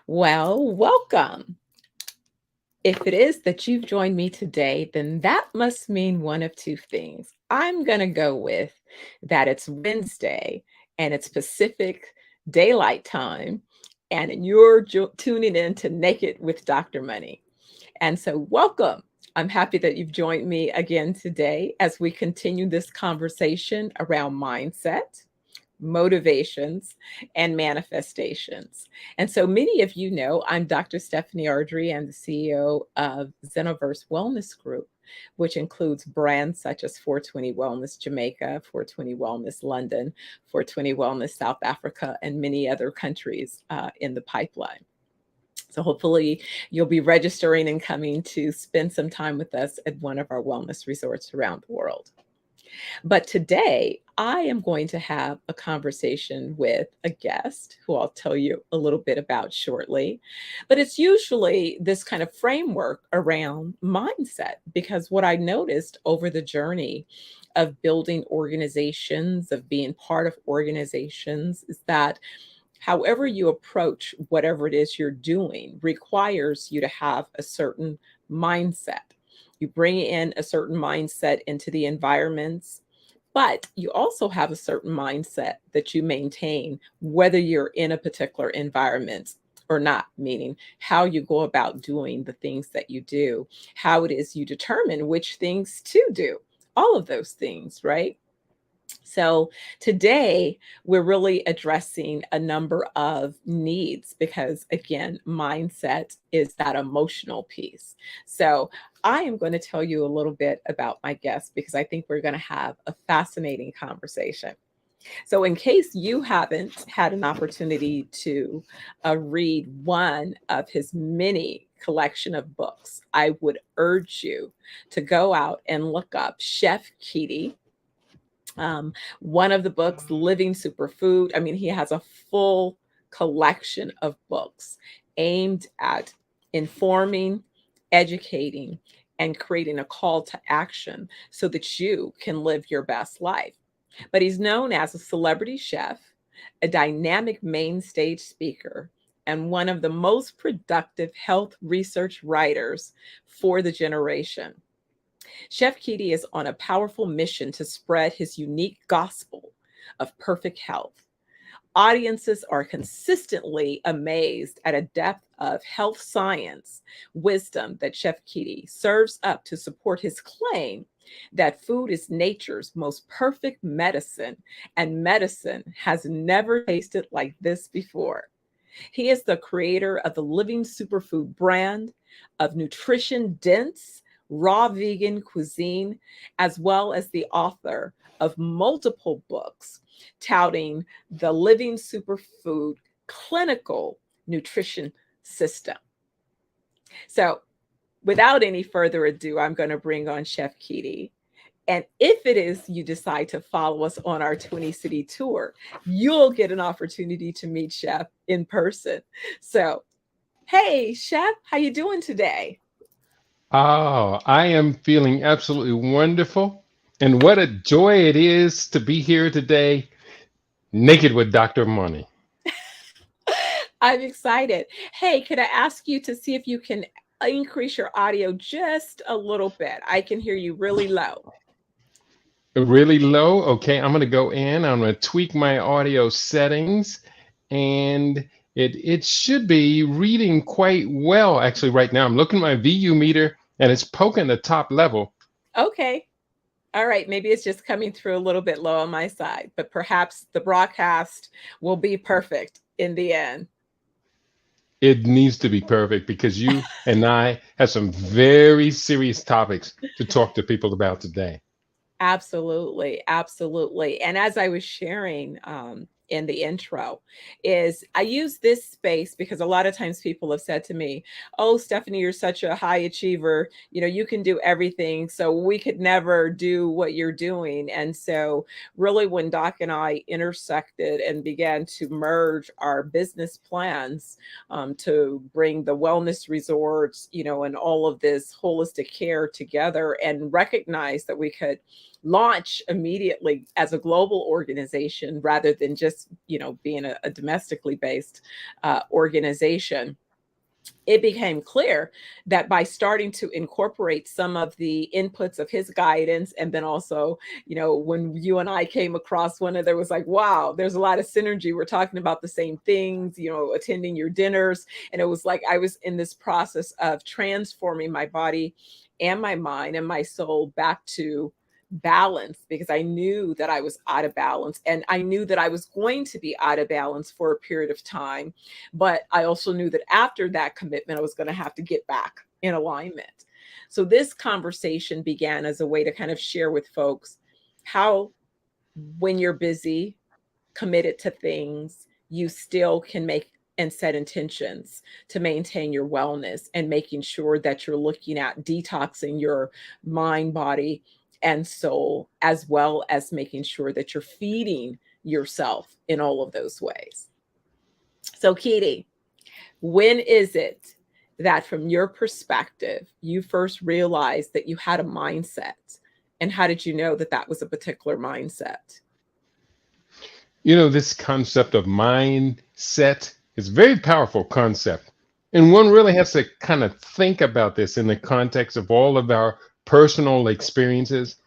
Well, welcome. If it is that you've joined me today, then that must mean one of two things. I'm going to go with that it's Wednesday and it's Pacific Daylight Time, and you're tuning in to Naked with Dr. Money. And so, welcome. I'm happy that you've joined me again today as we continue this conversation around mindset, motivations, and manifestations. And so many of you know I'm Dr. Stephanie Ardrey. I'm the CEO of ZenoVerse Wellness Group, which includes brands such as 420 Wellness Jamaica, 420 Wellness London, 420 Wellness South Africa, and many other countries in the pipeline. So hopefully you'll be registering and coming to spend some time with us at one of our wellness resorts around the world. But today, I am going to have a conversation with a guest who I'll tell you a little bit about shortly. But it's usually this kind of framework around mindset, because what I noticed over the journey of building organizations, of being part of organizations, is that however you approach whatever it is you're doing requires you to have a certain mindset. You bring in a certain mindset into the environments, but you also have a certain mindset that you maintain whether you're in a particular environment or not, meaning how you go about doing the things that you do, how it is you determine which things to do, all of those things, right? So today we're really addressing a number of needs because, again, mindset is that emotional piece. So I am going to tell you a little bit about my guest because I think we're going to have a fascinating conversation. So, in case you haven't had an opportunity to read one of his many collection of books, I would urge you to go out and look up Chef Keidi. One of the books, Living Superfood. I mean, he has a full collection of books aimed at informing, educating, and creating a call to action so that you can live your best life. But he's known as a celebrity chef, a dynamic main stage speaker, and one of the most productive health research writers for the generation. Chef Keidi is on a powerful mission to spread his unique gospel of perfect health. Audiences are consistently amazed at a depth of health science wisdom that Chef Keidi serves up to support his claim that food is nature's most perfect medicine, and medicine has never tasted like this before. He is the creator of the Living Superfood brand of nutrition dense, raw vegan cuisine, as well as the author of multiple books touting the Living Superfood clinical nutrition system. So, without any further ado, I'm going to bring on Chef Keidi. And if it is you decide to follow us on our 20 city tour, you'll get an opportunity to meet Chef in person. So, hey, Chef, how you doing today? Oh, I am feeling absolutely wonderful. And what a joy it is to be here today, naked with Dr. Money. I'm excited. Hey, could I ask you to see if you can increase your audio just a little bit? I can hear you really low. Really low. Okay, I'm going to go in. I'm going to tweak my audio settings, and it should be reading quite well actually right now. I'm looking at my VU meter, and it's poking the top level. Okay. All right. Maybe it's just coming through a little bit low on my side, but perhaps the broadcast will be perfect in the end. It needs to be perfect because you and I have some very serious topics to talk to people about today. Absolutely, absolutely. And as I was sharing in the intro, is I use this space because a lot of times people have said to me, "Oh, Stephanie, you're such a high achiever. You know, you can do everything. So we could never do what you're doing." And so, really, when Doc and I intersected and began to merge our business plans to bring the wellness resorts, and all of this holistic care together, and recognize that we could launch immediately as a global organization rather than just this, being a domestically based organization, it became clear that by starting to incorporate some of the inputs of his guidance, and then also, when you and I came across one, there was like, wow, there's a lot of synergy. We're talking about the same things, attending your dinners. And it was like I was in this process of transforming my body and my mind and my soul back to balance, because I knew that I was out of balance, and I knew that I was going to be out of balance for a period of time. But I also knew that after that commitment, I was going to have to get back in alignment. So this conversation began as a way to kind of share with folks how, when you're busy, committed to things, you still can make and set intentions to maintain your wellness, and making sure that you're looking at detoxing your mind, body, and soul, as well as making sure that you're feeding yourself in all of those ways. So, Keidi, when is it that, from your perspective, you first realized that you had a mindset? And how did you know that that was a particular mindset? This concept of mindset is a very powerful concept. And one really has to kind of think about this in the context of all of our personal experiences.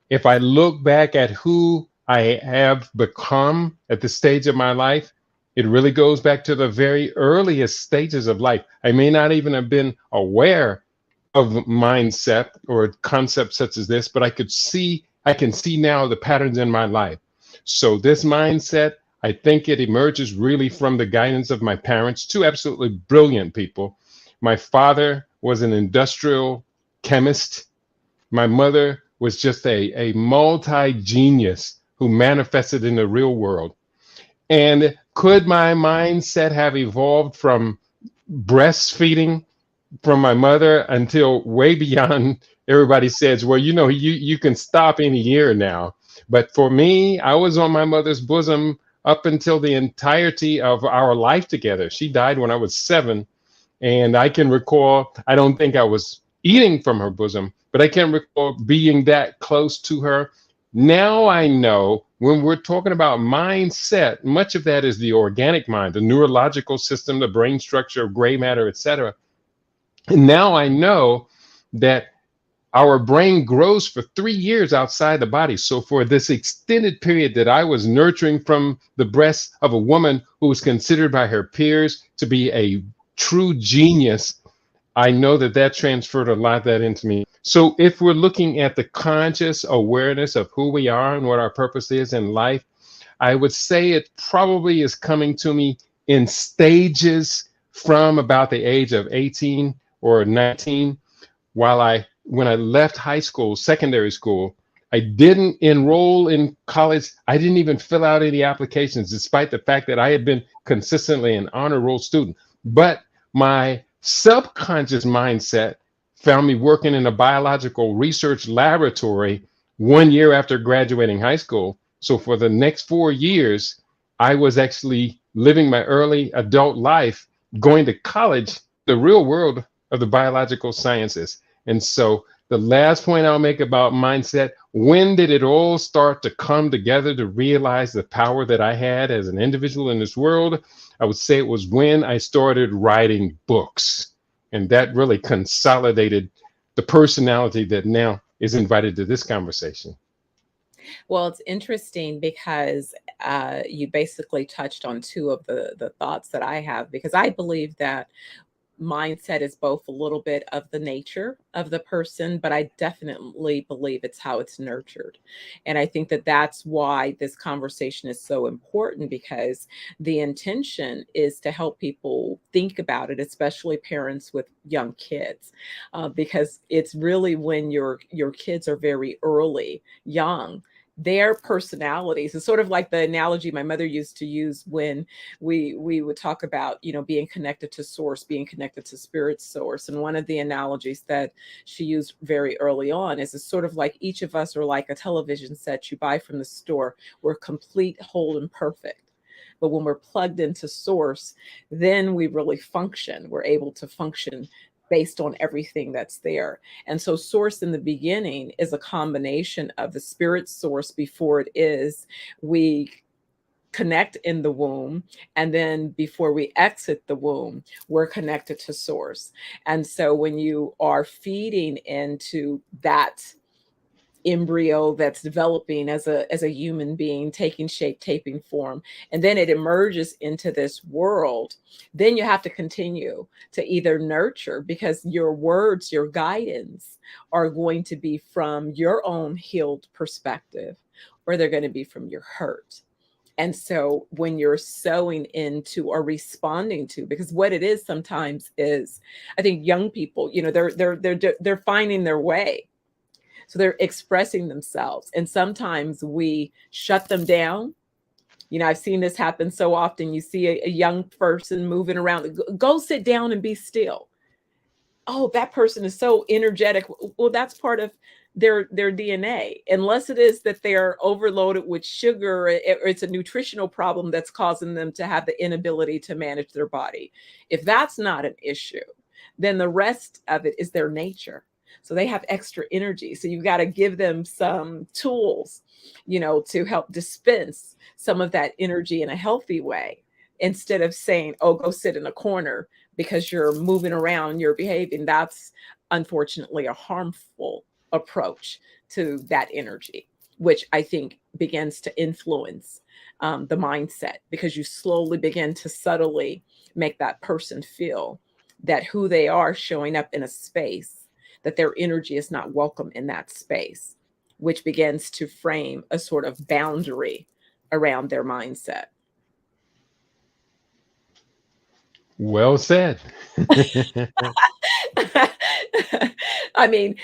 If I look back at who I have become at this stage of my life, it really goes back to the very earliest stages of life. I may not even have been aware of mindset or concepts such as this, but I can see now the patterns in my life. So this mindset, I think it emerges really from the guidance of my parents, two absolutely brilliant people. My father was an industrial chemist. My mother was just a multi-genius who manifested in the real world. And could my mindset have evolved from breastfeeding from my mother until way beyond? Everybody says, well, you can stop any year now. But for me, I was on my mother's bosom up until the entirety of our life together. She died when I was 7. And I can recall, I don't think I was eating from her bosom, but I can recall being that close to her. Now I know when we're talking about mindset, much of that is the organic mind, the neurological system, the brain structure of gray matter, etc. And now I know that our brain grows for 3 years outside the body. So for this extended period that I was nurturing from the breast of a woman who was considered by her peers to be a true genius, I know that that transferred a lot of that into me. So if we're looking at the conscious awareness of who we are and what our purpose is in life, I would say it probably is coming to me in stages from about the age of 18 or 19. When I left high school, secondary school, I didn't enroll in college. I didn't even fill out any applications, despite the fact that I had been consistently an honor roll student. But my subconscious mindset found me working in a biological research laboratory 1 year after graduating high school. So for the next 4 years, I was actually living my early adult life, going to college, the real world of the biological sciences. And so the last point I'll make about mindset, when did it all start to come together to realize the power that I had as an individual in this world? I would say it was when I started writing books. And that really consolidated the personality that now is invited to this conversation. Well, it's interesting because you basically touched on two of the thoughts that I have, because I believe that mindset is both a little bit of the nature of the person, but I definitely believe it's how it's nurtured. And I think that that's why this conversation is so important, because the intention is to help people think about it, especially parents with young kids, because it's really when your kids are very early, young, their personalities. It's sort of like the analogy my mother used to use when we would talk about, being connected to source, being connected to spirit source. And one of the analogies that she used very early on is it's sort of like each of us are like a television set you buy from the store. We're complete, whole, and perfect. But when we're plugged into source, then we really function. We're able to function based on everything that's there. And so source in the beginning is a combination of the spirit source before it is we connect in the womb, and then before we exit the womb, we're connected to source. And so when you are feeding into that embryo that's developing as a human being, taking shape, taking form, and then it emerges into this world, then you have to continue to either nurture, because your words, your guidance are going to be from your own healed perspective, or they're going to be from your hurt. And so when you're sowing into or responding to, because what it is sometimes is, I think young people, they're finding their way. So they're expressing themselves. And sometimes we shut them down. I've seen this happen so often. You see a young person moving around, go sit down and be still. Oh, that person is so energetic. Well, that's part of their DNA, unless it is that they're overloaded with sugar, or it's a nutritional problem that's causing them to have the inability to manage their body. If that's not an issue, then the rest of it is their nature. So they have extra energy. So you've got to give them some tools, to help dispense some of that energy in a healthy way, instead of saying, oh, go sit in a corner because you're moving around, you're behaving. That's unfortunately a harmful approach to that energy, which I think begins to influence the mindset, because you slowly begin to subtly make that person feel that who they are showing up in a space, that their energy is not welcome in that space, which begins to frame a sort of boundary around their mindset. Well said. I mean,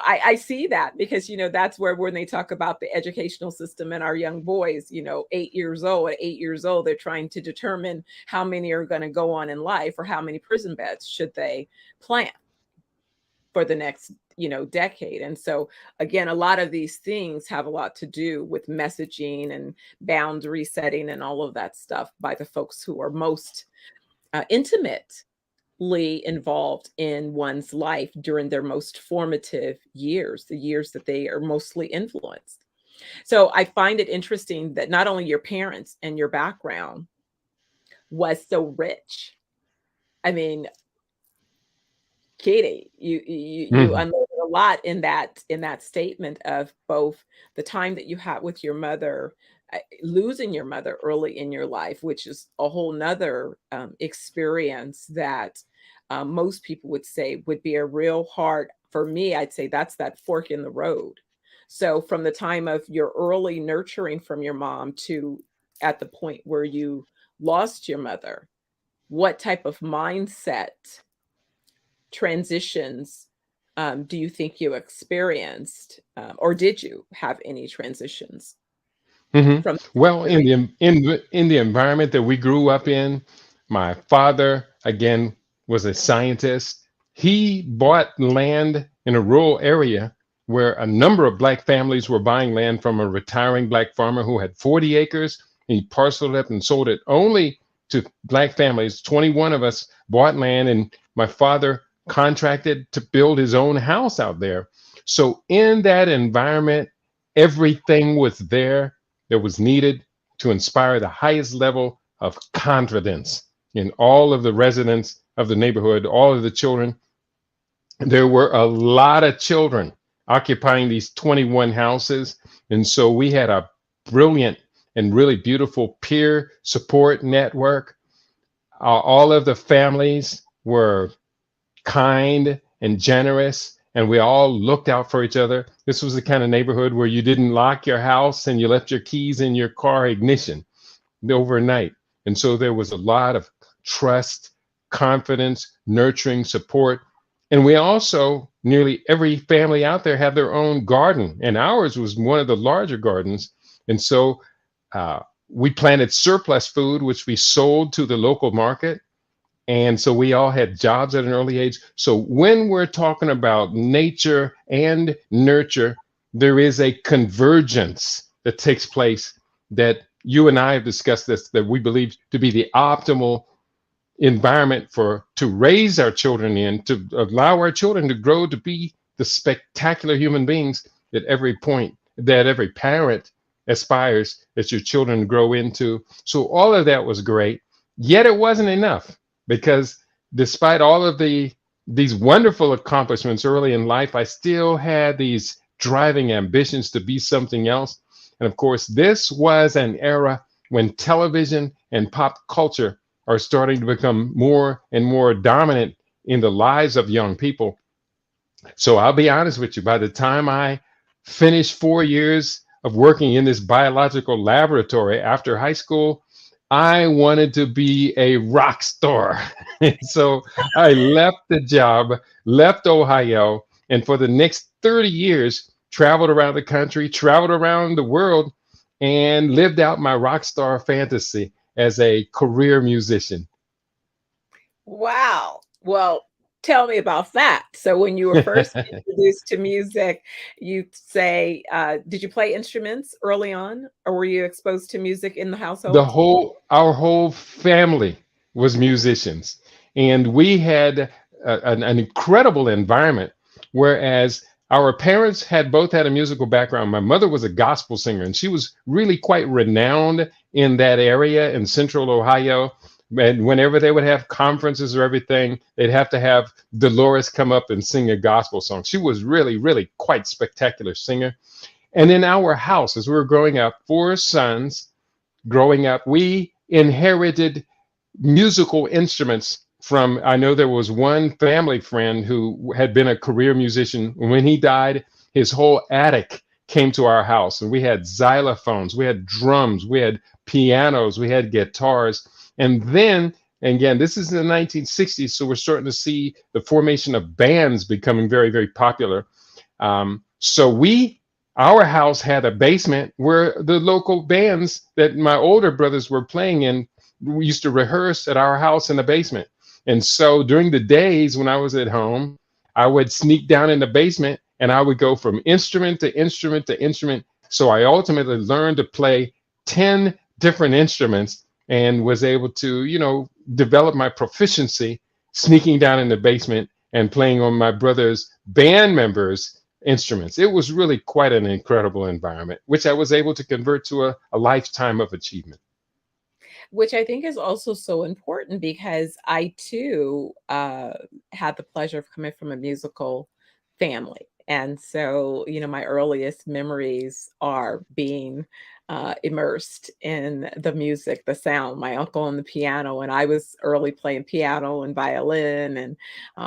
I see that, because, that's where when they talk about the educational system and our young boys, 8 years old, at 8 years old, they're trying to determine how many are going to go on in life, or how many prison beds should they plan for the next, decade. And so again, a lot of these things have a lot to do with messaging and boundary setting and all of that stuff by the folks who are most intimately involved in one's life during their most formative years, the years that they are mostly influenced. So I find it interesting that not only your parents and your background was so rich. I mean, Keidi, you Mhm. unloaded a lot in that statement of both the time that you had with your mother, losing your mother early in your life, which is a whole nother experience that most people would say would be a real hard. For me, I'd say that's that fork in the road. So from the time of your early nurturing from your mom to at the point where you lost your mother, what type of mindset transitions do you think you experienced, or did you have any transitions Mhm. from Well, in experience? the environment that we grew up in, my father again was a scientist. He bought land in a rural area where a number of black families were buying land from a retiring black farmer who had 40 acres. He parceled it and sold it only to black families. 21 of us bought land, and my father contracted to build his own house out there. So in that environment, everything was there that was needed to inspire the highest level of confidence in all of the residents of the neighborhood, all of the children. There were a lot of children occupying these 21 houses. And so we had a brilliant and really beautiful peer support network. All of the families were kind and generous, and we all looked out for each other. This was the kind of neighborhood where you didn't lock your house and you left your keys in your car ignition overnight. And so there was a lot of trust, confidence, nurturing, support. And we also, nearly every family out there had their own garden, and ours was one of the larger gardens. And so uh, we planted surplus food, which we sold to the local market. And so we all had jobs at an early age. So when we're talking about nature and nurture, there is a convergence that takes place that you and I have discussed this, that we believe to be the optimal environment for to raise our children in, to allow our children to grow to be the spectacular human beings that every point that every parent aspires that your children grow into. So all of that was great. Yet it wasn't enough, because despite all of these wonderful accomplishments early in life, I still had these driving ambitions to be something else. And of course, this was an era when television and pop culture are starting to become more and more dominant in the lives of young people. So I'll be honest with you, by the time I finished 4 years of working in this biological laboratory after high school, I wanted to be a rock star. And so I left the job, left Ohio, and for the next 30 years, traveled around the country, traveled around the world, and lived out my rock star fantasy as a career musician. Wow. Well, tell me about that. So when you were first introduced to music, you say, did you play instruments early on, or were you exposed to music in the household? Our whole family was musicians, and we had an incredible environment. Whereas our parents had both had a musical background. My mother was a gospel singer, and she was really quite renowned in that area in Central Ohio. And whenever they would have conferences or everything, they'd have to have Dolores come up and sing a gospel song. She was really, really quite spectacular singer. And in our house, as we were growing up, four sons growing up, we inherited musical instruments from, I know there was one family friend who had been a career musician. When he died, his whole attic came to our house, and we had xylophones, we had drums, we had pianos, we had guitars. And then, again, this is in the 1960s, so we're starting to see the formation of bands becoming very, very popular. So our house had a basement where the local bands that my older brothers were playing in, we used to rehearse at our house in the basement. And so during the days when I was at home, I would sneak down in the basement and I would go from instrument to instrument to instrument. So I ultimately learned to play 10 different instruments and was able to, develop my proficiency sneaking down in the basement and playing on my brother's band members' instruments. It was really quite an incredible environment, which I was able to convert to a lifetime of achievement. Which I think is also so important, because I too had the pleasure of coming from a musical family. And so, my earliest memories are being immersed in the music, the sound, my uncle on the piano, and I was early playing piano and violin. And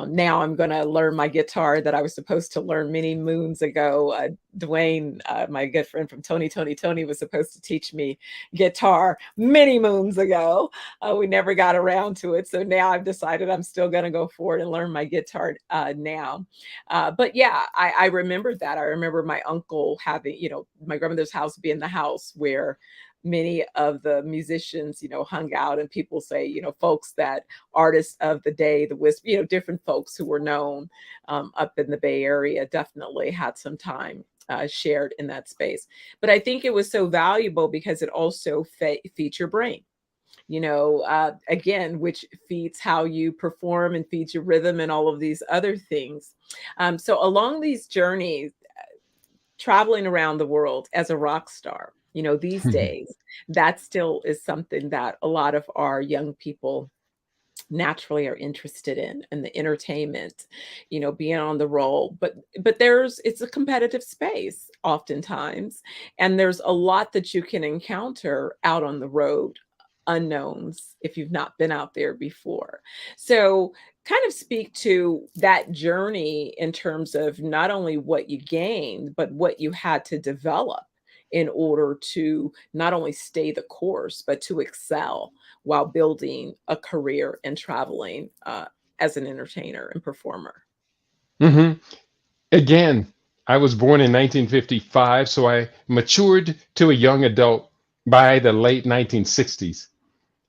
now I'm going to learn my guitar that I was supposed to learn many moons ago. Dwayne, my good friend from Tony, was supposed to teach me guitar many moons ago. We never got around to it. So now I've decided I'm still going to go forward and learn my guitar now. But yeah, I remember that. I remember my uncle having, my grandmother's house being the house where many of the musicians, hung out, and people say, folks that artists of the day, the wisp, different folks who were known up in the Bay Area definitely had some time shared in that space. But I think it was so valuable because it also feeds your brain, again, which feeds how you perform and feeds your rhythm and all of these other things. So along these journeys, traveling around the world as a rock star, these days, that still is something that a lot of our young people naturally are interested in, and the entertainment, being on the roll. But it's a competitive space oftentimes, and there's a lot that you can encounter out on the road, unknowns if you've not been out there before. So kind of speak to that journey in terms of not only what you gained, but what you had to develop in order to not only stay the course, but to excel while building a career and traveling as an entertainer and performer. hmm Again, I was born in 1955, so I matured to a young adult by the late 1960s.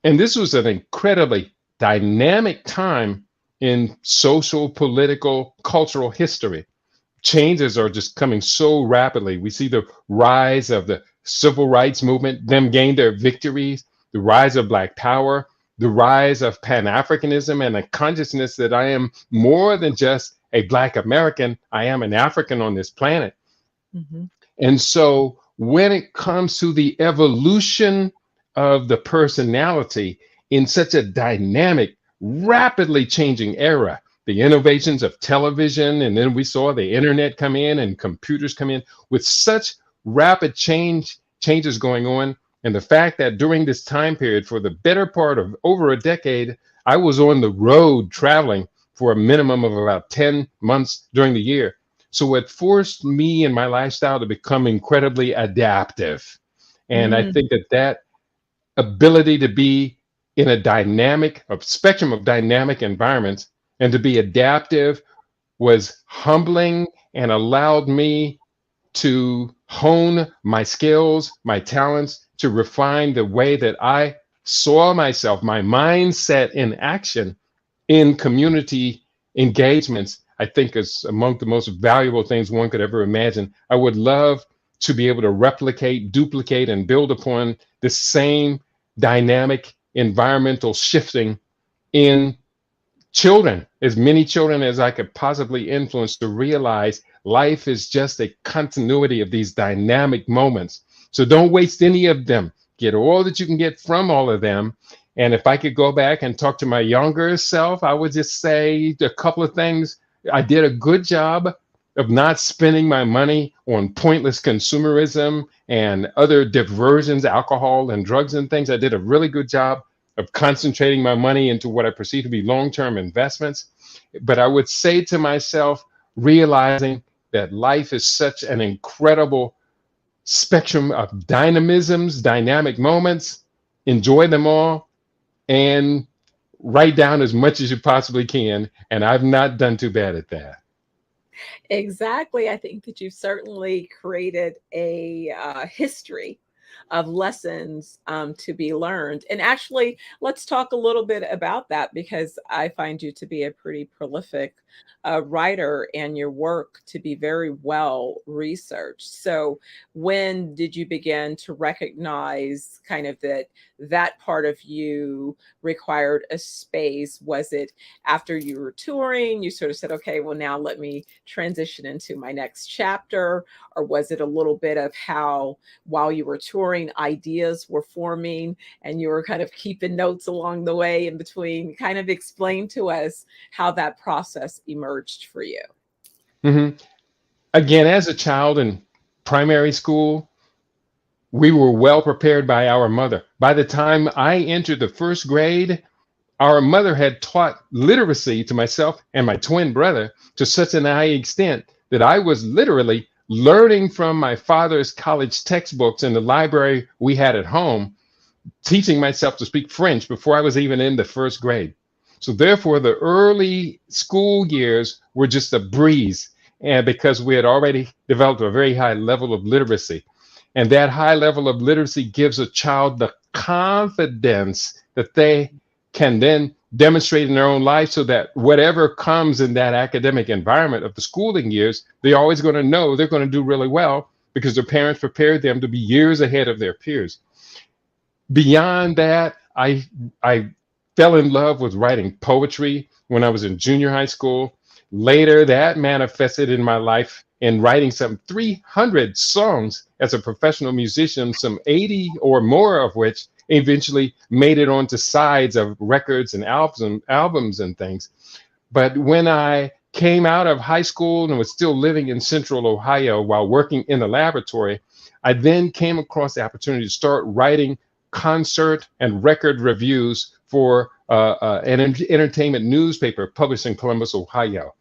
And this was an incredibly dynamic time in social, political, cultural history. Changes are just coming so rapidly. We see the rise of the civil rights movement, them gain their victories, the rise of Black power, the rise of Pan-Africanism, and a consciousness that I am more than just a Black American. I am an African on this planet. Mm-hmm. And so when it comes to the evolution of the personality in such a dynamic, rapidly changing era. The innovations of television, and then we saw the internet come in and computers come in with such rapid changes going on. And the fact that during this time period, for the better part of over a decade, I was on the road traveling for a minimum of about 10 months during the year. So it forced me and my lifestyle to become incredibly adaptive. And I Mm, think that ability to be in a spectrum of dynamic environments and to be adaptive was humbling and allowed me to hone my skills, my talents, to refine the way that I saw myself, my mindset in action in community engagements. I think is among the most valuable things one could ever imagine. I would love to be able to replicate, duplicate, and build upon the same dynamic environmental shifting in children, as many children as I could possibly influence, to realize life is just a continuity of these dynamic moments. So don't waste any of them. Get all that you can get from all of them. And if I could go back and talk to my younger self, I would just say a couple of things. I did a good job of not spending my money on pointless consumerism and other diversions, alcohol and drugs and things. I did a really good job of concentrating my money into what I perceive to be long-term investments. But I would say to myself, realizing that life is such an incredible spectrum of dynamisms, dynamic moments, enjoy them all, and write down as much as you possibly can. And I've not done too bad at that. exactly. I think that you've certainly created a history of lessons to be learned. And actually, let's talk a little bit about that because I find you to be a pretty prolific writer and your work to be very well researched. So, when did you begin to recognize kind of that part of you required a space? Was it after you were touring, you sort of said, okay, well, now let me transition into my next chapter? Or was it a little bit of how, while you were touring, ideas were forming and you were kind of keeping notes along the way in between? Kind of explain to us how that process emerged for you. Mhm. Again, as a child in primary school, we were well prepared by our mother. By the time I entered the first grade, our mother had taught literacy to myself and my twin brother to such an high extent that I was literally learning from my father's college textbooks in the library we had at home, teaching myself to speak French before I was even in the first grade. So therefore, the early school years were just a breeze, and because we had already developed a very high level of literacy. And that high level of literacy gives a child the confidence that they can then demonstrate in their own life, so that whatever comes in that academic environment of the schooling years, they're always going to know they're going to do really well because their parents prepared them to be years ahead of their peers. Beyond that, I fell in love with writing poetry when I was in junior high school. Later, that manifested in my life in writing some 300 songs as a professional musician, some 80 or more of which eventually made it onto sides of records and albums and things. But when I came out of high school and was still living in central Ohio while working in the laboratory, I then came across the opportunity to start writing concert and record reviews for an entertainment newspaper published in Columbus, Ohio.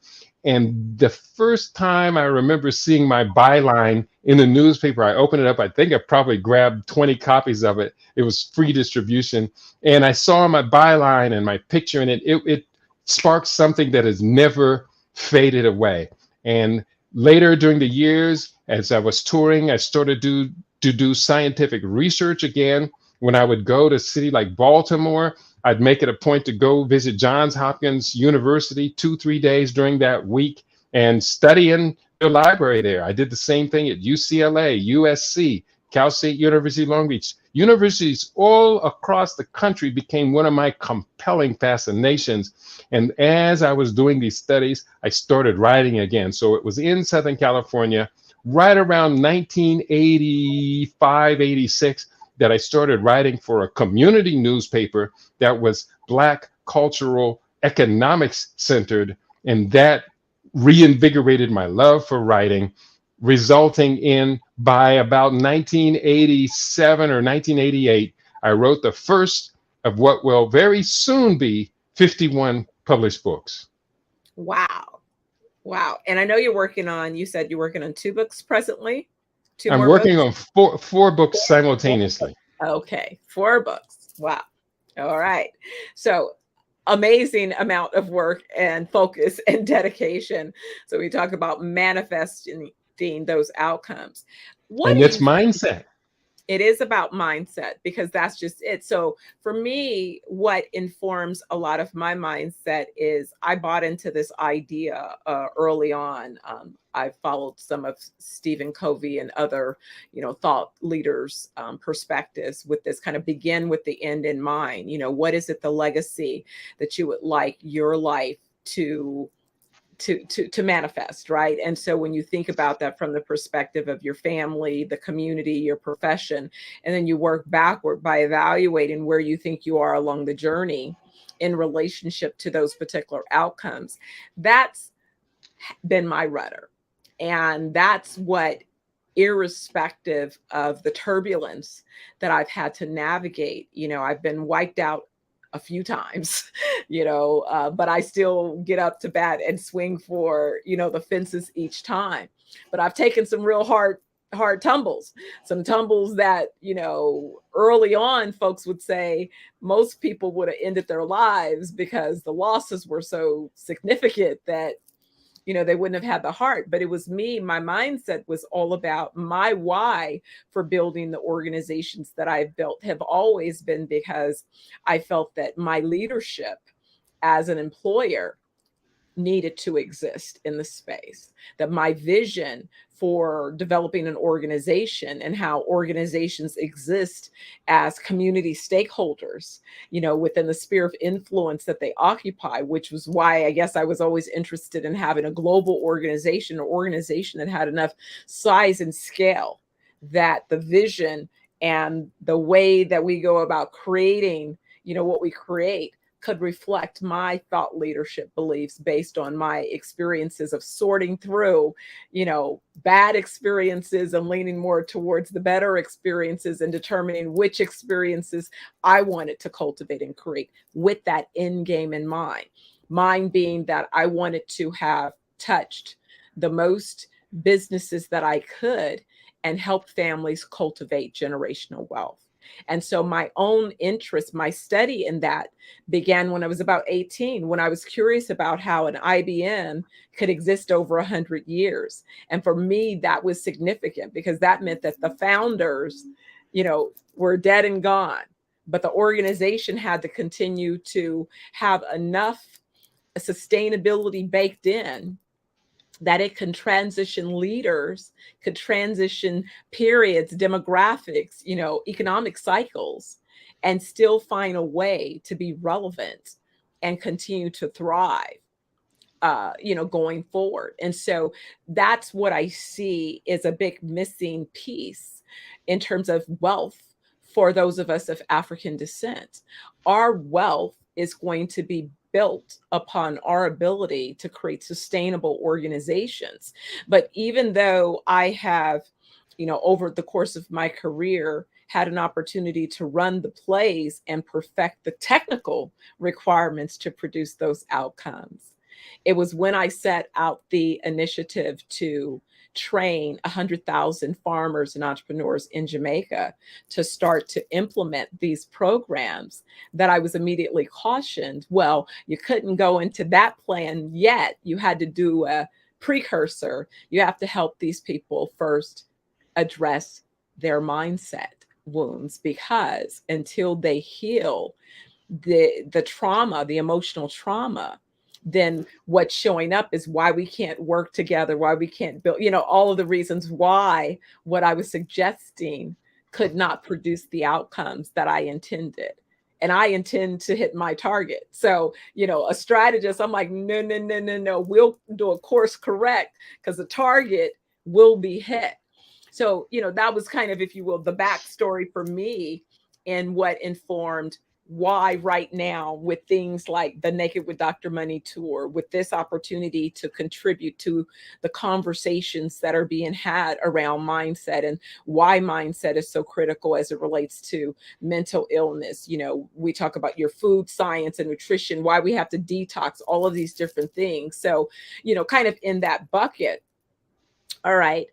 And the first time I remember seeing my byline in the newspaper, I opened it up. I think I probably grabbed 20 copies of it. It was free distribution. And I saw my byline and my picture in it. It sparked something that has never faded away. And later during the years, as I was touring, I started to do scientific research again. When I would go to a city like Baltimore, I'd make it a point to go visit Johns Hopkins University 2-3 days during that week and study in the library there. I did the same thing at UCLA, USC, Cal State University, Long Beach. Universities all across the country became one of my compelling fascinations. And as I was doing these studies, I started writing again. So it was in Southern California right around 1985, 86, that I started writing for a community newspaper that was Black cultural economics centered. And that reinvigorated my love for writing, resulting in, by about 1987 or 1988, I wrote the first of what will very soon be 51 published books. Wow. Wow. And I know you said you're working on 2 books presently, 2 I'm more working books? on four books 4 simultaneously. books. Okay, 4 books. Wow. All right. So amazing amount of work and focus and dedication. So we talk about manifesting those outcomes. What And do it's you mindset. It is about mindset, because that's just it. So for me, what informs a lot of my mindset is I bought into this idea early on. I followed some of Stephen Covey and other, thought leaders' perspectives with this kind of begin with the end in mind. What is it, the legacy that you would like your life to manifest, right? And so when you think about that from the perspective of your family, the community, your profession, and then you work backward by evaluating where you think you are along the journey in relationship to those particular outcomes, that's been my rudder. And that's what, irrespective of the turbulence that I've had to navigate, I've been wiped out a few times, but I still get up to bat and swing for, the fences each time. But I've taken some real hard tumbles, some tumbles that, early on folks would say most people would have ended their lives because the losses were so significant that they wouldn't have had the heart. But it was me, my mindset was all about my why for building the organizations that I've built have always been because I felt that my leadership as an employer needed to exist in the space, that my vision for developing an organization and how organizations exist as community stakeholders, within the sphere of influence that they occupy, which was why I guess I was always interested in having a global organization, or organization that had enough size and scale that the vision and the way that we go about creating, what we create could reflect my thought leadership beliefs based on my experiences of sorting through, bad experiences and leaning more towards the better experiences and determining which experiences I wanted to cultivate and create with that end game in mind. Mine being that I wanted to have touched the most businesses that I could and help families cultivate generational wealth. And so my own interest, my study in that began when I was about 18, when I was curious about how an IBM could exist over 100 years. And for me, that was significant because that meant that the founders, were dead and gone, but the organization had to continue to have enough sustainability baked in that it can transition leaders, could transition periods, demographics, economic cycles, and still find a way to be relevant and continue to thrive, going forward. And so that's what I see is a big missing piece in terms of wealth for those of us of African descent. Our wealth is going to be built upon our ability to create sustainable organizations. But even though I have, over the course of my career, had an opportunity to run the plays and perfect the technical requirements to produce those outcomes, it was when I set out the initiative to train 100,000 farmers and entrepreneurs in Jamaica to start to implement these programs that I was immediately cautioned. Well, you couldn't go into that plan yet. You had to do a precursor. You have to help these people first address their mindset wounds, because until they heal the trauma, the emotional trauma, then what's showing up is why we can't work together, why we can't build, all of the reasons why what I was suggesting could not produce the outcomes that I intended. And I intend to hit my target. So, a strategist, I'm like, no, no, no, no, no. We'll do a course correct because the target will be hit. So, that was kind of, if you will, the backstory for me, and what informed why right now, with things like the Naked with Dr. Money tour, with this opportunity to contribute to the conversations that are being had around mindset, and why mindset is so critical as it relates to mental illness. We talk about your food science and nutrition, why we have to detox, all of these different things. So, kind of in that bucket. All right,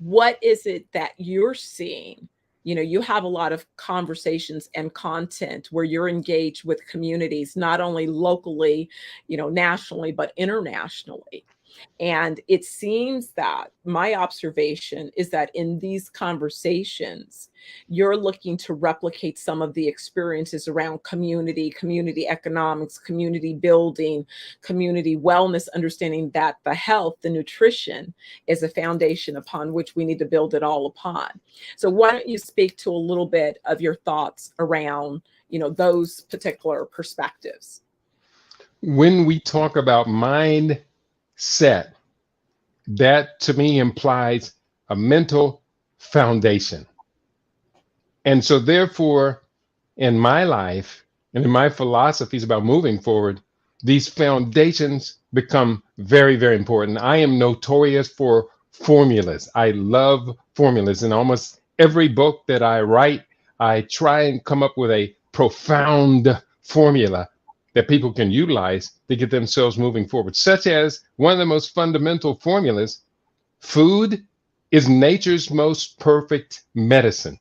what is it that you're seeing? You have a lot of conversations and content where you're engaged with communities, not only locally, nationally, but internationally. And it seems that my observation is that in these conversations, you're looking to replicate some of the experiences around community economics, community building, community wellness, understanding that the health, the nutrition is a foundation upon which we need to build it all upon. So why don't you speak to a little bit of your thoughts around, those particular perspectives? When we talk about mindset, that to me implies a mental foundation. And so, therefore, in my life and in my philosophies about moving forward, these foundations become very, very important. I am notorious for formulas. I love formulas. In almost every book that I write, I try and come up with a profound formula that people can utilize to get themselves moving forward, such as one of the most fundamental formulas: food is nature's most perfect medicine.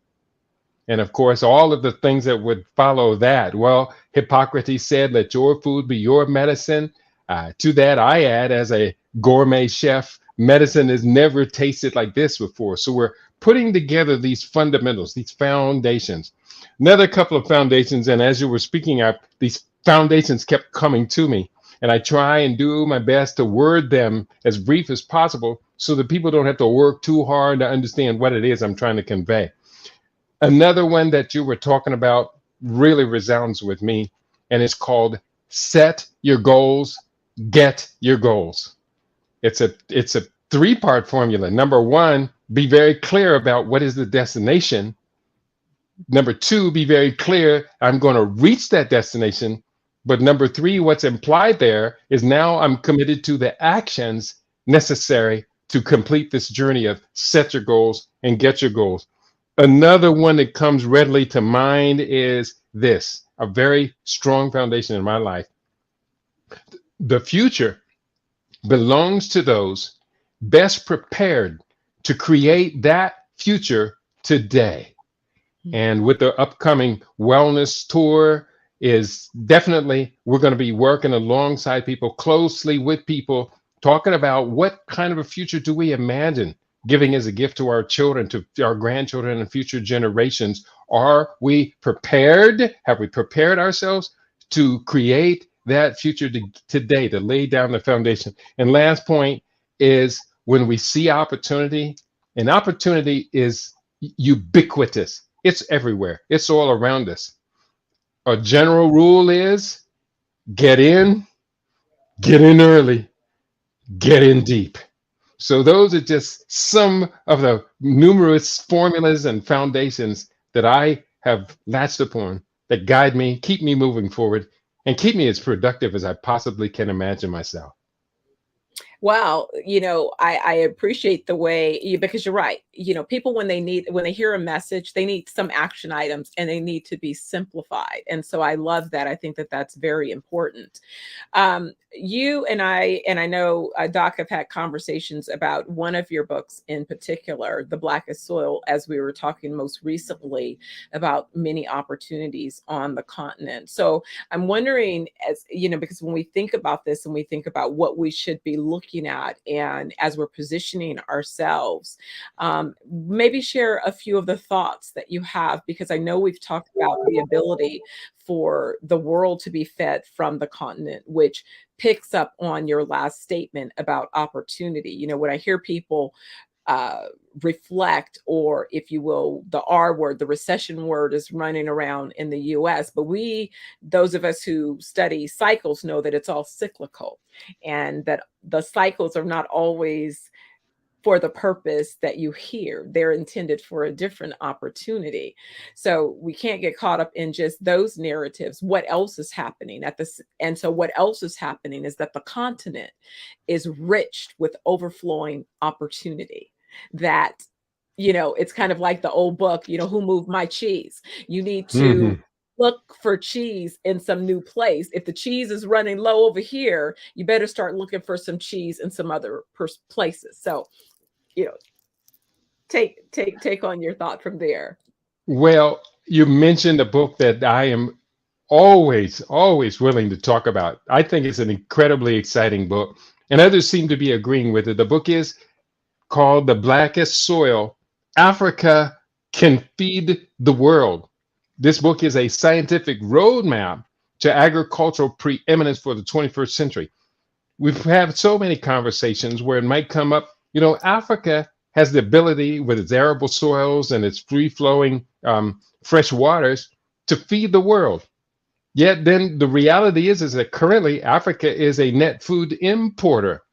And of course, all of the things that would follow that. Well, Hippocrates said, let your food be your medicine. To that, I add, as a gourmet chef, medicine has never tasted like this before. So we're putting together these fundamentals, these foundations. Another couple of foundations, and as you were speaking, these foundations kept coming to me. And I try and do my best to word them as brief as possible so that people don't have to work too hard to understand what it is I'm trying to convey. Another one that you were talking about really resounds with me, and it's called set your goals, get your goals. It's a three-part formula. Number one, be very clear about what is the destination. Number two, be very clear, I'm going to reach that destination. But number three, what's implied there is now I'm committed to the actions necessary to complete this journey of set your goals and get your goals. Another one that comes readily to mind is this, a very strong foundation in my life. The future belongs to those best prepared to create that future today. And with the upcoming wellness tour, is definitely we're going to be working alongside people, closely with people, talking about what kind of a future do we imagine giving as a gift to our children, to our grandchildren, and future generations. Are we prepared? Have we prepared ourselves to create that future today, to lay down the foundation? And last point is, when we see opportunity, and opportunity is ubiquitous. It's everywhere. It's all around us. A general rule is get in early, get in deep. So those are just some of the numerous formulas and foundations that I have latched upon that guide me, keep me moving forward, and keep me as productive as I possibly can imagine myself. Well, I appreciate the way because you're right. People, when they hear a message, they need some action items, and they need to be simplified. And so I love that. I think that that's very important. You and I know, Doc, have had conversations about one of your books in particular, The Blackest Soil, as we were talking most recently about many opportunities on the continent. So I'm wondering, as because when we think about this and we think about what we should be looking at, and as we're positioning ourselves, maybe share a few of the thoughts that you have, because I know we've talked about the ability for the world to be fed from the continent, which picks up on your last statement about opportunity. When I hear people reflect, or if you will, the R word, the recession word, is running around in the US, but those of us who study cycles, know that it's all cyclical, and that the cycles are not always for the purpose that you hear. They're intended for a different opportunity. So we can't get caught up in just those narratives. What else is happening at this? And so what else is happening is that the continent is rich with overflowing opportunity. That, it's kind of like the old book, Who Moved My Cheese? You need to Hmm. look for cheese in some new place. If the cheese is running low over here, you better start looking for some cheese in some other places. So, you know, take on your thought from there. Well, you mentioned a book that I am always willing to talk about. I think it's an incredibly exciting book, and others seem to be agreeing with it. The book is called The Blackest Soil: Africa Can Feed the World. This book is a scientific roadmap to agricultural preeminence for the 21st century. We've had so many conversations where it might come up, Africa has the ability with its arable soils and its free flowing fresh waters to feed the world. Yet then the reality is that currently Africa is a net food importer.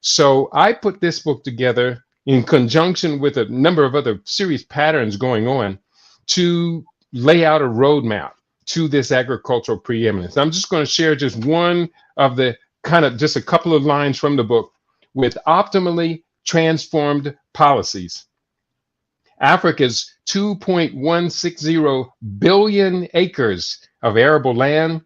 So I put this book together in conjunction with a number of other serious patterns going on to lay out a roadmap to this agricultural preeminence. I'm just going to share just one of the kind of just a couple of lines from the book. With optimally transformed policies, Africa's 2.160 billion acres of arable land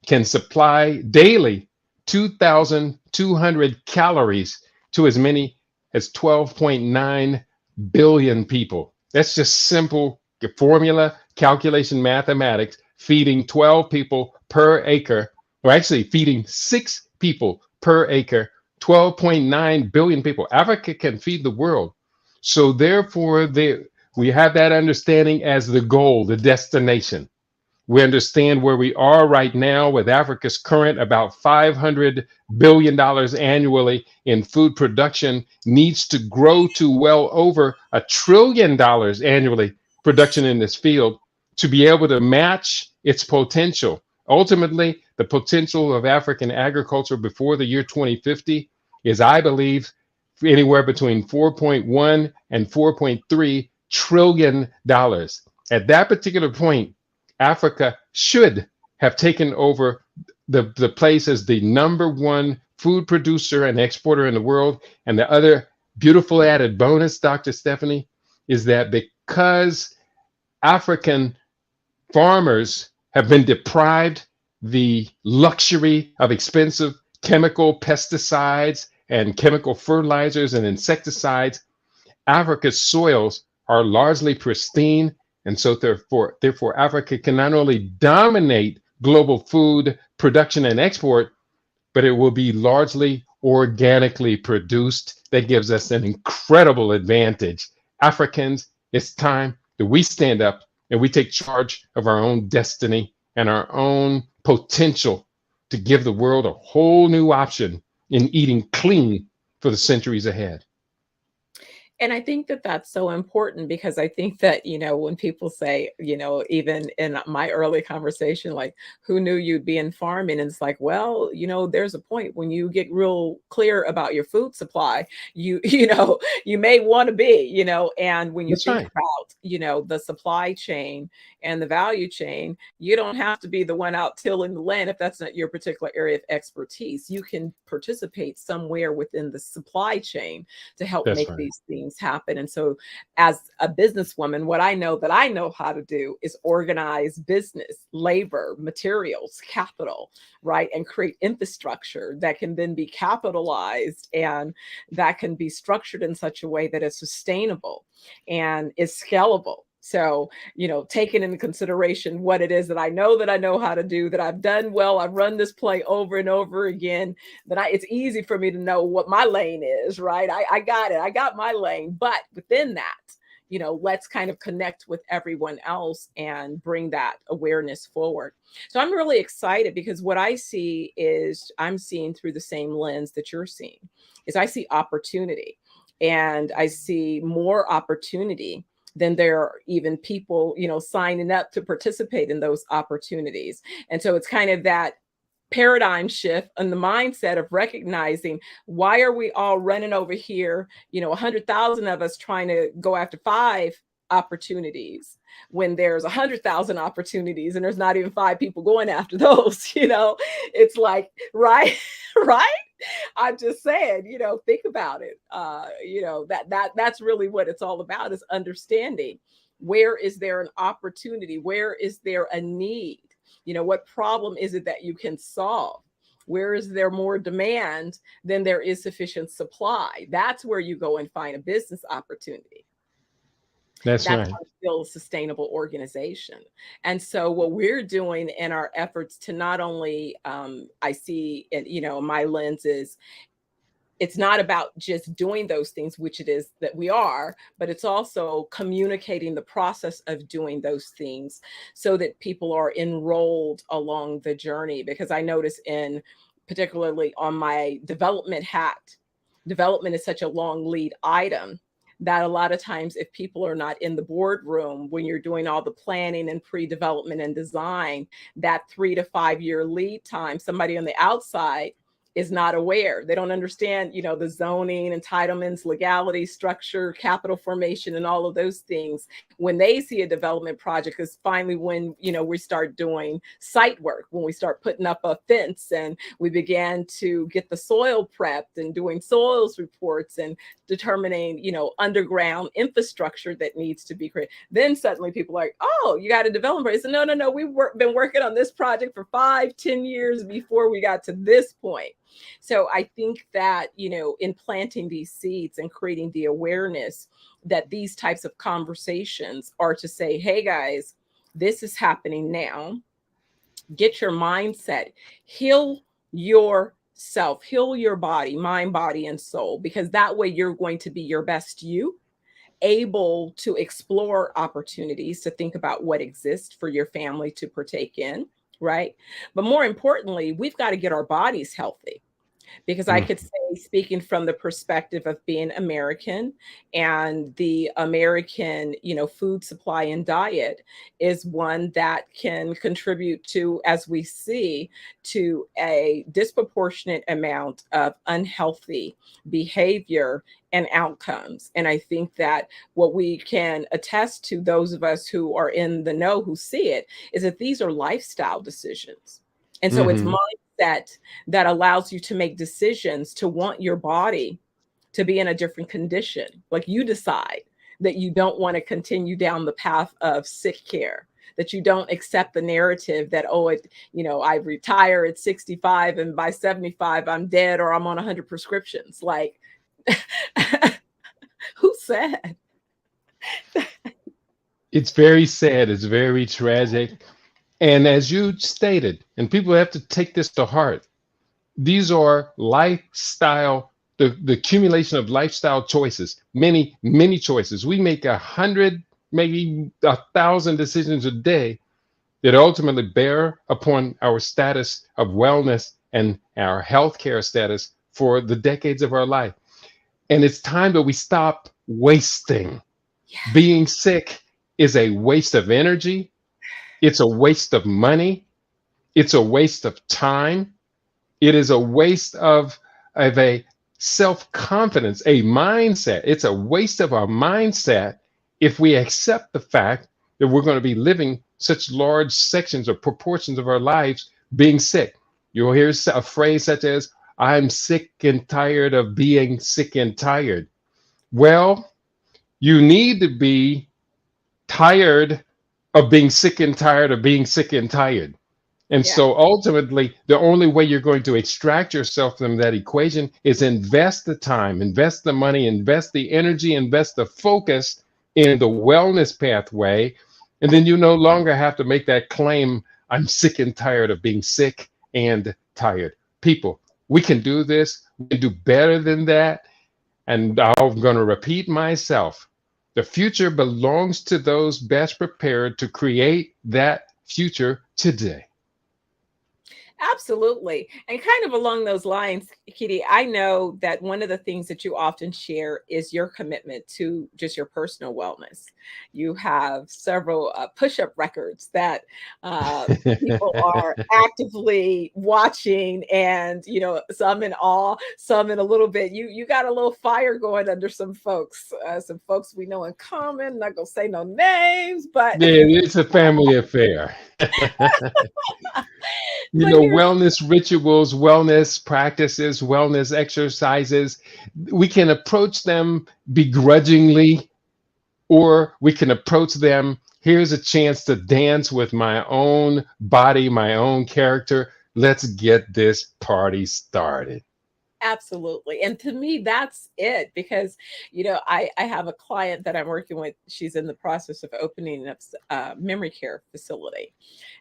can supply daily 2,200 calories to as many as 12.9 billion people. That's just simple formula, calculation, mathematics, feeding 12 people per acre, or actually feeding 6 people per acre, 12.9 billion people. Africa can feed the world. So therefore, we have that understanding as the goal, the destination. We understand where we are right now with Africa's current about $500 billion annually in food production needs to grow to well over $1 trillion annually production in this field to be able to match its potential. Ultimately, the potential of African agriculture before the year 2050 is, I believe, anywhere between 4.1 and 4.3 trillion dollars. At that particular point, Africa should have taken over the place as the number one food producer and exporter in the world. And the other beautiful added bonus, Dr. Stephanie, is that because African farmers have been deprived the luxury of expensive chemical pesticides and chemical fertilizers and insecticides, Africa's soils are largely pristine, and so therefore, Africa can not only dominate global food production and export, but it will be largely organically produced. That gives us an incredible advantage. Africans, it's time that we stand up and we take charge of our own destiny and our own potential to give the world a whole new option in eating clean for the centuries ahead. And I think that that's so important because I think that, when people say, even in my early conversation, like, who knew you'd be in farming? And it's like, well, there's a point when you get real clear about your food supply, you may want to be, and when you That's think right. about, the supply chain and the value chain, you don't have to be the one out tilling the land if that's not your particular area of expertise. You can participate somewhere within the supply chain to help That's make right. these things happen. And so, as a businesswoman, what I know that I know how to do is organize business, labor, materials, capital, right? And create infrastructure that can then be capitalized and that can be structured in such a way that is sustainable and is scalable. So, taking into consideration what it is that I know how to do, that I've done well, I've run this play over and over again, it's easy for me to know what my lane is, right? I got it. I got my lane. But within that, let's kind of connect with everyone else and bring that awareness forward. So I'm really excited because what I see is I'm seeing through the same lens that you're seeing, is I see opportunity, and I see more opportunity than there are even people, signing up to participate in those opportunities. And so it's kind of that paradigm shift and the mindset of recognizing, why are we all running over here, 100,000 of us trying to go after 5 opportunities when there's 100,000 opportunities and there's not even 5 people going after those. It's like, right. Right. I'm just saying, think about it. That's really what it's all about, is understanding, where is there an opportunity? Where is there a need? What problem is it that you can solve? Where is there more demand than there is sufficient supply? That's where you go and find a business opportunity. That's That's right. how to build a sustainable organization. And so what we're doing in our efforts to not only, I see, my lens is, it's not about just doing those things, which it is that we are, but it's also communicating the process of doing those things so that people are enrolled along the journey. Because I notice, particularly on my development hat, development is such a long lead item that a lot of times, if people are not in the boardroom when you're doing all the planning and pre-development and design, that 3 to 5 year lead time, somebody on the outside is not aware. They don't understand, the zoning, entitlements, legality, structure, capital formation, and all of those things. When they see a development project, is finally when, we start doing site work, when we start putting up a fence and we began to get the soil prepped and doing soils reports and determining, underground infrastructure that needs to be created. Then suddenly people are like, oh, you got a developer. I said, no, we've been working on this project for 5-10 years before we got to this point. So I think that, in planting these seeds and creating the awareness that these types of conversations are to say, hey guys, this is happening now. Get your mindset, heal yourself, heal your body, mind, body, and soul, because that way you're going to be your best you, able to explore opportunities, to think about what exists for your family to partake in, right? But more importantly, we've got to get our bodies healthy. Because I Mm. could say, speaking from the perspective of being American, and the American, food supply and diet is one that can contribute to, as we see, to a disproportionate amount of unhealthy behavior and outcomes. And I think that what we can attest to, those of us who are in the know, who see it, is that these are lifestyle decisions. And so it's Hmm. mindset that allows you to make decisions to want your body to be in a different condition. Like, you decide that you don't want to continue down the path of sick care, that you don't accept the narrative that, oh, I retire at 65 and by 75 I'm dead, or I'm on 100 prescriptions. Like, who said? It's very sad. It's very tragic. And as you stated, and people have to take this to heart, these are lifestyle, the accumulation of lifestyle choices, many, many choices. We make 100, maybe 1,000 decisions a day that ultimately bear upon our status of wellness and our healthcare status for the decades of our life. And it's time that we stop wasting. Yeah. Being sick is a waste of energy. It's a waste of money. It's a waste of time. It is a waste of a self-confidence, a mindset. It's a waste of our mindset if we accept the fact that we're going to be living such large sections or proportions of our lives being sick. You'll hear a phrase such as, I'm sick and tired of being sick and tired. Well, you need to be tired of being sick and tired of being sick and tired. And Yeah. so ultimately, the only way you're going to extract yourself from that equation is invest the time, invest the money, invest the energy, invest the focus in the wellness pathway. And then you no longer have to make that claim, I'm sick and tired of being sick and tired. People, we can do this. We can do better than that. And I'm going to repeat myself. The future belongs to those best prepared to create that future today. Absolutely. And kind of along those lines, Keidi, I know that one of the things that you often share is your commitment to just your personal wellness. You have several push-up records that uh, people are actively watching, and some in awe, some in a little bit. You got a little fire going under some folks we know in common. Not gonna say no names, but Yeah, it's a family affair. You but know, here's wellness rituals, wellness practices, wellness exercises, we can approach them begrudgingly, or we can approach them. Here's a chance to dance with my own body, my own character. Let's get this party started. absolutely. And to me, that's it because, I have a client that I'm working with. She's in the process of opening up a memory care facility.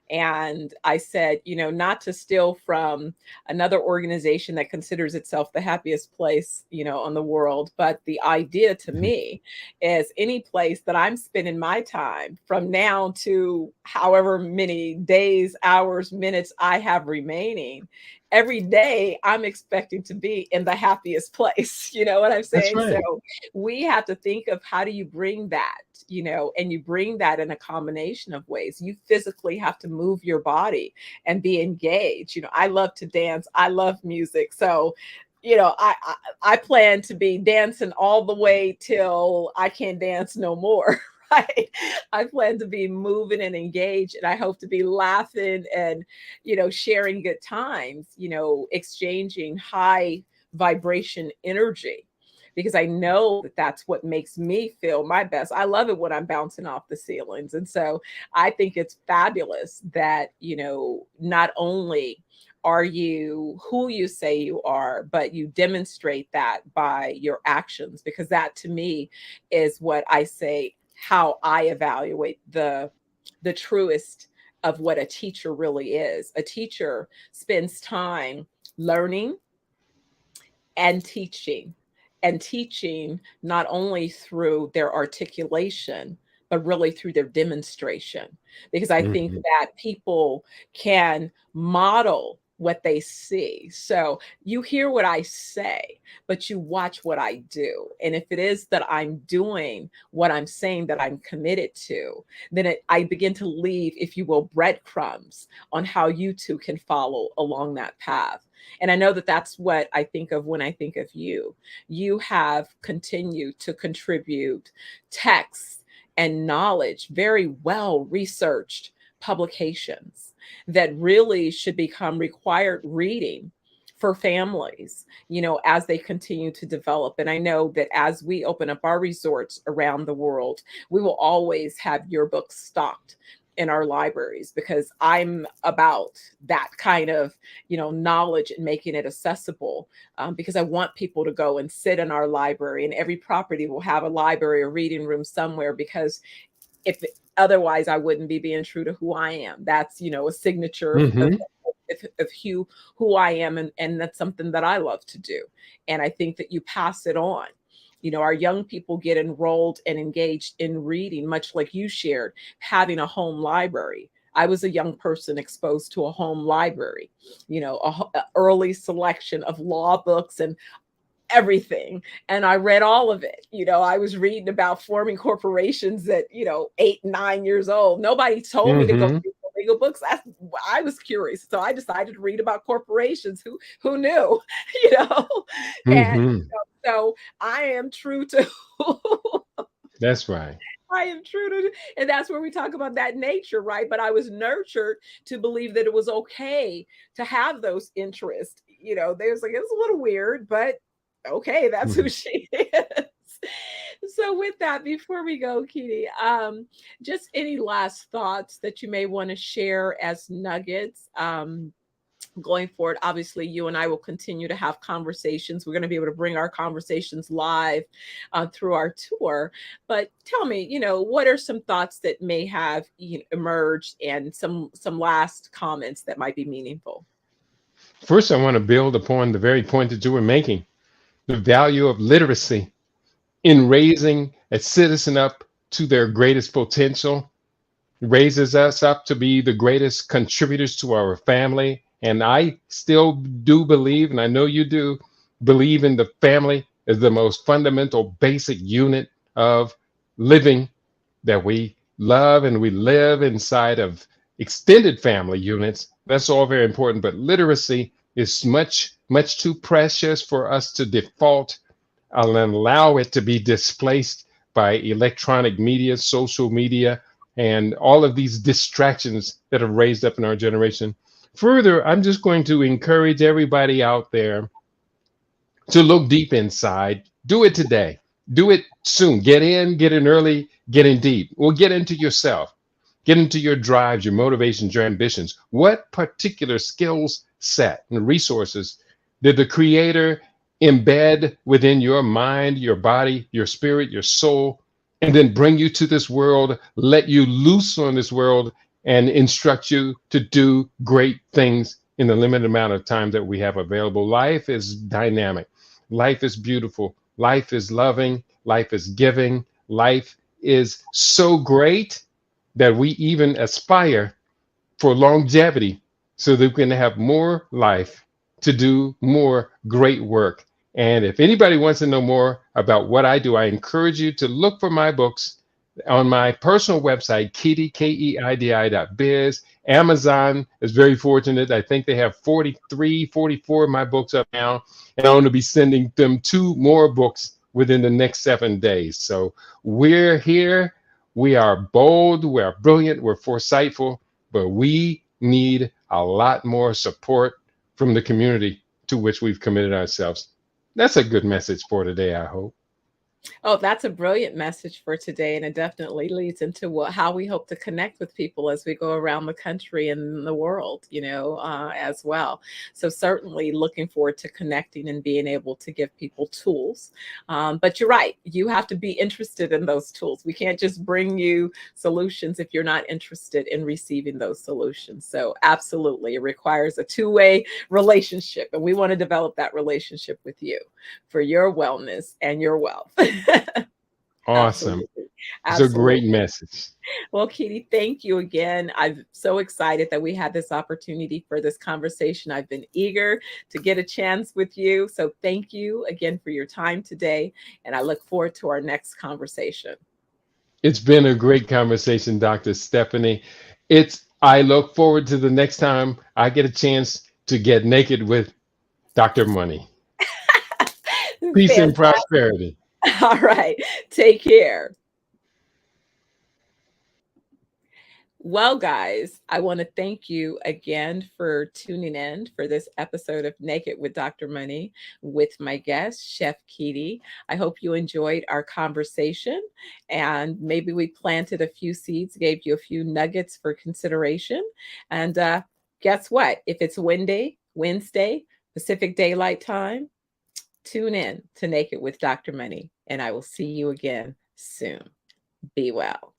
And I said, not to steal from another organization that considers itself the happiest place, on the world. But the idea to Mhm. me is any place that I'm spending my time from now to however many days, hours, minutes I have remaining, every day I'm expecting to be in the happiest place. You know what I'm That's saying? So right. we have to think of how do you bring that, and you bring that in a combination of ways. You physically have to move your body and be engaged. I love to dance. I love music. So, I plan to be dancing all the way till I can't dance no more. Right. I plan to be moving and engaged, and I hope to be laughing and, sharing good times, exchanging high vibration energy because I know that that's what makes me feel my best. I love it when I'm bouncing off the ceilings. And so I think it's fabulous that, not only are you who you say you are, but you demonstrate that by your actions, because that to me is what I say how I evaluate the truest of what a teacher really is. A teacher spends time learning and teaching, and teaching not only through their articulation, but really through their demonstration. Because I think Mhm. that people can model what they see. So you hear what I say, but you watch what I do. And if it is that I'm doing what I'm saying that I'm committed to, then I begin to leave, if you will, breadcrumbs on how you too can follow along that path. And I know that that's what I think of when I think of you. You have continued to contribute texts and knowledge, very well researched publications that really should become required reading for families, as they continue to develop. And I know that as we open up our resorts around the world, we will always have your books stocked in our libraries, because I'm about that kind of, knowledge and making it accessible, because I want people to go and sit in our library, and every property will have a library or reading room somewhere, because if otherwise I wouldn't be being true to who I am. That's, a signature Mhm. of who I am, and that's something that I love to do. And I think that you pass it on. Our young people get enrolled and engaged in reading, much like you shared, having a home library. I was a young person exposed to a home library, a early selection of law books and everything. And I read all of it. I was reading about forming corporations at, 8, 9 years old. Nobody told me to go Mhm. read the legal books. I was curious. So I decided to read about corporations. Who knew? you know, and Mhm. so I am true to That's right. I am true to, and that's where we talk about that nature, right? But I was nurtured to believe that it was okay to have those interests. There's like, it's a little weird, but okay, that's who Mhm. she is. So with that, before we go, Keidi, just any last thoughts that you may want to share as nuggets, going forward. Obviously, you and I will continue to have conversations. We're going to be able to bring our conversations live through our tour. But tell me, what are some thoughts that may have emerged, and some last comments that might be meaningful? First, I want to build upon the very point that you were making, the value of literacy in raising a citizen up to their greatest potential, raises us up to be the greatest contributors to our family And I still do believe, and I know you do, believe in the family as the most fundamental, basic unit of living, that we love and we live inside of extended family units. That's all very important. But literacy is much, much too precious for us to default and allow it to be displaced by electronic media, social media, and all of these distractions that have raised up in our generation. Further, I'm just going to encourage everybody out there to look deep inside. Do it today. Do it soon. Get in early, get in deep. Or get into yourself. Get into your drives, your motivations, your ambitions. What particular skills set and resources did the Creator embed within your mind, your body, your spirit, your soul, and then bring you to this world, let you loose on this world, and instruct you to do great things in the limited amount of time that we have available? Life is dynamic. Life is beautiful. Life is loving. Life is giving. Life is so great that we even aspire for longevity so that we can have more life to do more great work. And if anybody wants to know more about what I do, I encourage you to look for my books on my personal website, Keidi, Keidi.biz. Amazon is very fortunate. I think they have 43, 44 of my books up now, and I'm going to be sending them 2 more books within the next 7 days. So we're here. We are bold, we are brilliant, we're foresightful, but we need a lot more support from the community to which we've committed ourselves. That's a good message for today, I hope. Oh, that's a brilliant message for today. And it definitely leads into how we hope to connect with people as we go around the country and the world, as well. So certainly looking forward to connecting and being able to give people tools. But you're right. You have to be interested in those tools. We can't just bring you solutions if you're not interested in receiving those solutions. So absolutely, it requires a two-way relationship. And we want to develop that relationship with you for your wellness and your wealth. Awesome. Absolutely. It's a great Absolutely. message. Well, Keidi, thank you again. I'm so excited that we had this opportunity for this conversation. I've been eager to get a chance with you. So thank you again for your time today. And I look forward to our next conversation. It's been a great conversation, Dr. Stephanie. I look forward to the next time I get a chance to get naked with Dr. Money. Peace and Fantastic. prosperity. All right. Take care. Well, guys, I want to thank you again for tuning in for this episode of Naked with Dr. Money with my guest, Chef Keidi. I hope you enjoyed our conversation and maybe we planted a few seeds, gave you a few nuggets for consideration. And guess what? If it's Wednesday, Pacific Daylight Time, tune in to Naked with Dr. Money, and I will see you again soon. Be well.